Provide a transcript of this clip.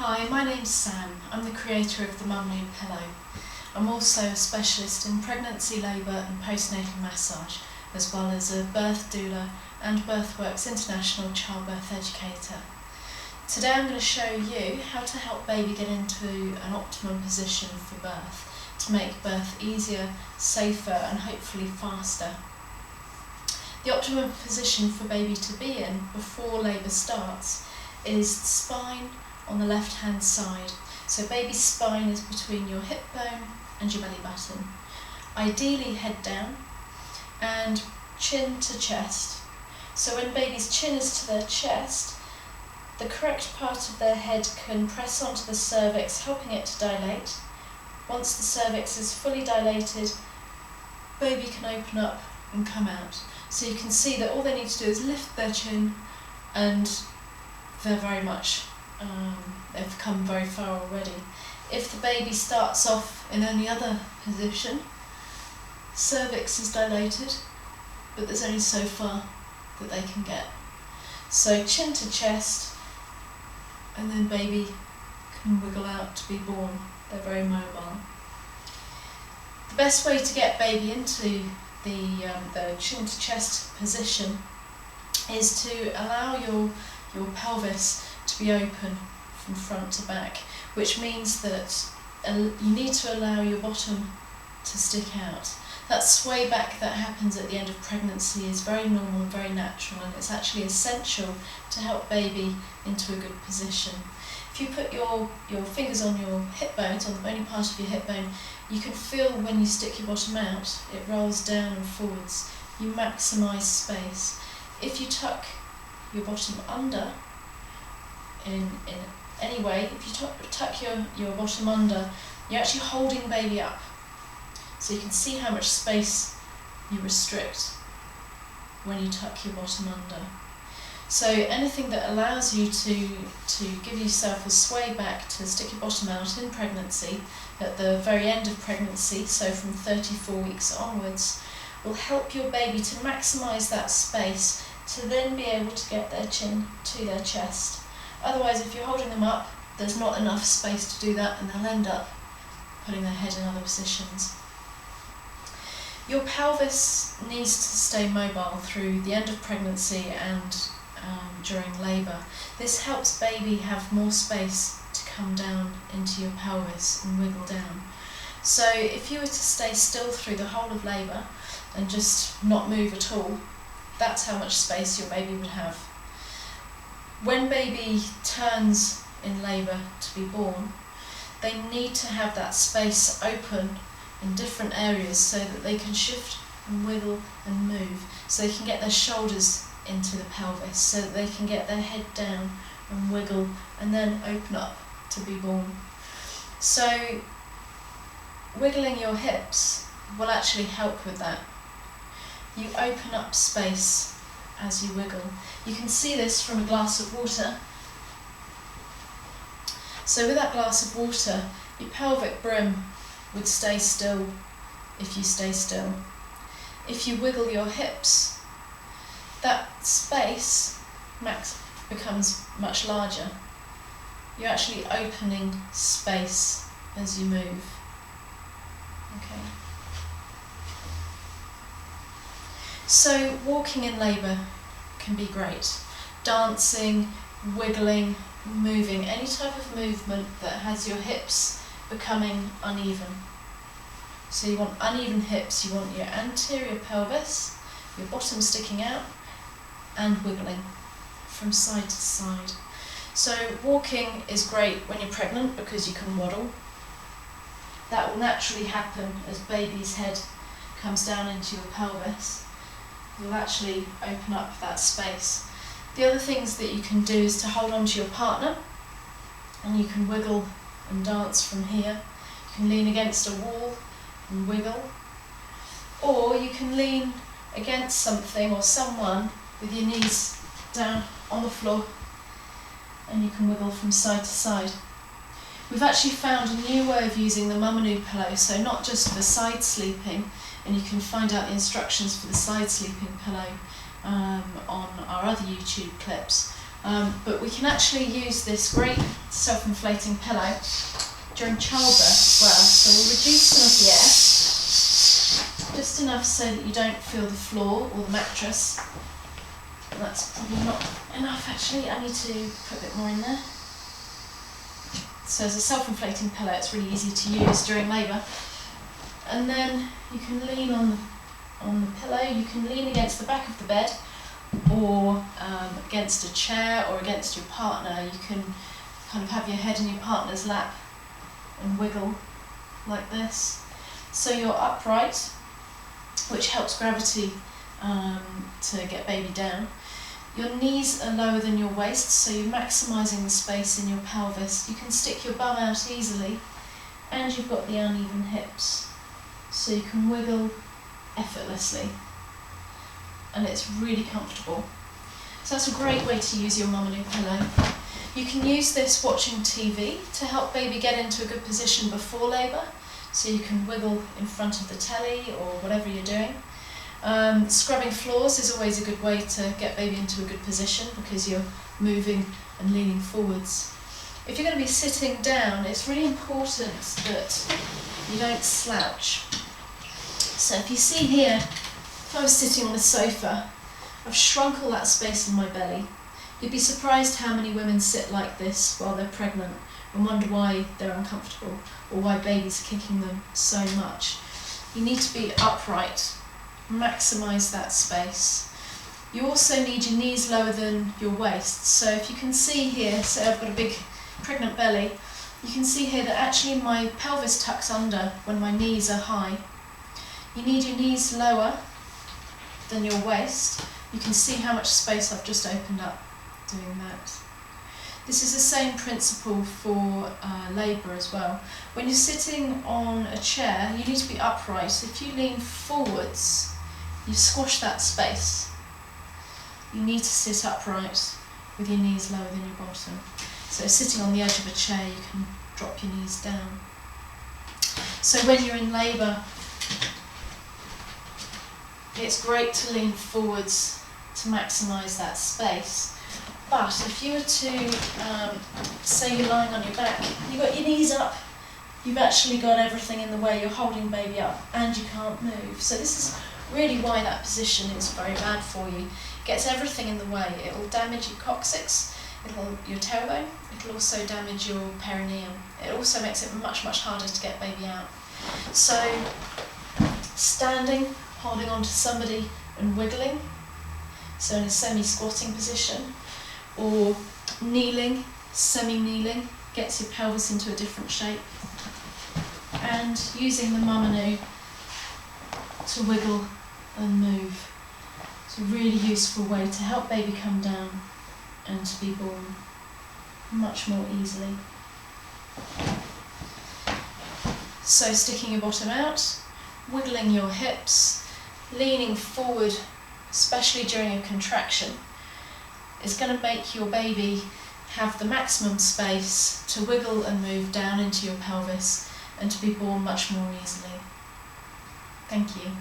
Hi, my name's Sam. I'm the creator of the Mumanu pillow. I'm also a specialist in pregnancy, labour and postnatal massage, as well as a birth doula and BirthWorks international childbirth educator. Today I'm going to show you how to help baby get into an optimum position for birth, to make birth easier, safer and hopefully faster. The optimum position for baby to be in before labour starts is the spine on the left hand side. So baby's spine is between your hip bone and your belly button. Ideally head down and chin to chest. So when baby's chin is to their chest, the correct part of their head can press onto the cervix, helping it to dilate. Once the cervix is fully dilated, baby can open up and come out. So you can see that all they need to do is lift their chin and they're very much, they've come very far already. If the baby starts off in any other position, cervix is dilated, but there's only so far that they can get. So chin to chest, and then baby can wiggle out to be born. They're very mobile. The best way to get baby into the chin to chest position is to allow your pelvis to be open from front to back, which means that you need to allow your bottom to stick out. That sway back that happens at the end of pregnancy is very normal and very natural, and it's actually essential to help baby into a good position. If you put your fingers on your hip bones, on the bony part of your hip bone, you can feel when you stick your bottom out, it rolls down and forwards. You maximise space. If you tuck your bottom under, in any way, if you tuck your bottom under, you're actually holding baby up. So you can see how much space you restrict when you tuck your bottom under. So anything that allows you to give yourself a sway back to stick your bottom out in pregnancy, at the very end of pregnancy, so from 34 weeks onwards, will help your baby to maximise that space to then be able to get their chin to their chest. Otherwise, if you're holding them up, there's not enough space to do that, and they'll end up putting their head in other positions. Your pelvis needs to stay mobile through the end of pregnancy and during labour. This helps baby have more space to come down into your pelvis and wiggle down. So if you were to stay still through the whole of labour and just not move at all, that's how much space your baby would have. When baby turns in labour to be born, they need to have that space open in different areas so that they can shift and wiggle and move, so they can get their shoulders into the pelvis, so that they can get their head down and wiggle and then open up to be born. So wiggling your hips will actually help with that. You open up space as you wiggle. You can see this from a glass of water. So with that glass of water, your pelvic brim would stay still if you stay still. If you wiggle your hips, that space becomes much larger. You're actually opening space as you move. Okay. So walking in labour can be great. Dancing, wiggling, moving, any type of movement that has your hips becoming uneven. So you want uneven hips, you want your anterior pelvis, your bottom sticking out, and wiggling from side to side. So walking is great when you're pregnant because you can waddle. That will naturally happen as baby's head comes down into your pelvis. You'll actually open up that space. The other things that you can do is to hold on to your partner, and you can wiggle and dance from here. You can lean against a wall and wiggle, or you can lean against something or someone with your knees down on the floor, and you can wiggle from side to side. We've actually found a new way of using the Mumanu pillow, so not just for side sleeping, and you can find out the instructions for the side sleeping pillow on our other YouTube clips, But we can actually use this great self-inflating pillow during childbirth as well. So we'll reduce some of the air, just enough so that you don't feel the floor or the mattress. That's probably not enough actually, I need to put a bit more in there. So as a self-inflating pillow, it's really easy to use during labour. And then you can lean on the pillow, you can lean against the back of the bed or against a chair or against your partner. You can kind of have your head in your partner's lap and wiggle like this. So you're upright, which helps gravity to get baby down. Your knees are lower than your waist, so you're maximising the space in your pelvis. You can stick your bum out easily, and you've got the uneven hips, so you can wiggle effortlessly, and it's really comfortable. So that's a great way to use your Mumanu pillow. You can use this watching TV to help baby get into a good position before labour, so you can wiggle in front of the telly or whatever you're doing. Scrubbing floors is always a good way to get baby into a good position because you're moving and leaning forwards. If you're going to be sitting down, it's really important that you don't slouch. So if you see here, if I was sitting on a sofa, I've shrunk all that space in my belly. You'd be surprised how many women sit like this while they're pregnant and wonder why they're uncomfortable or why baby's kicking them so much. You need to be upright. Maximise that space. You also need your knees lower than your waist. So if you can see here, say I've got a big pregnant belly, you can see here that actually my pelvis tucks under when my knees are high. You need your knees lower than your waist. You can see how much space I've just opened up doing that. This is the same principle for labour as well. When you're sitting on a chair, you need to be upright. If you lean forwards, you squash that space. You need to sit upright with your knees lower than your bottom. So sitting on the edge of a chair, you can drop your knees down. So when you're in labour, it's great to lean forwards to maximise that space. But if you were to, say you're lying on your back, you've got your knees up, you've actually got everything in the way, you're holding baby up and you can't move. So this is really why that position is very bad for you. It gets everything in the way. It will damage your coccyx, your tailbone, it will also damage your perineum. It also makes it much, much harder to get baby out. So standing, holding on to somebody and wiggling, so in a semi-squatting position, or kneeling, semi-kneeling, gets your pelvis into a different shape, and using the Mumanu to wiggle and move. It's a really useful way to help baby come down and to be born much more easily. So sticking your bottom out, wiggling your hips, leaning forward, especially during a contraction, is going to make your baby have the maximum space to wiggle and move down into your pelvis and to be born much more easily. Thank you.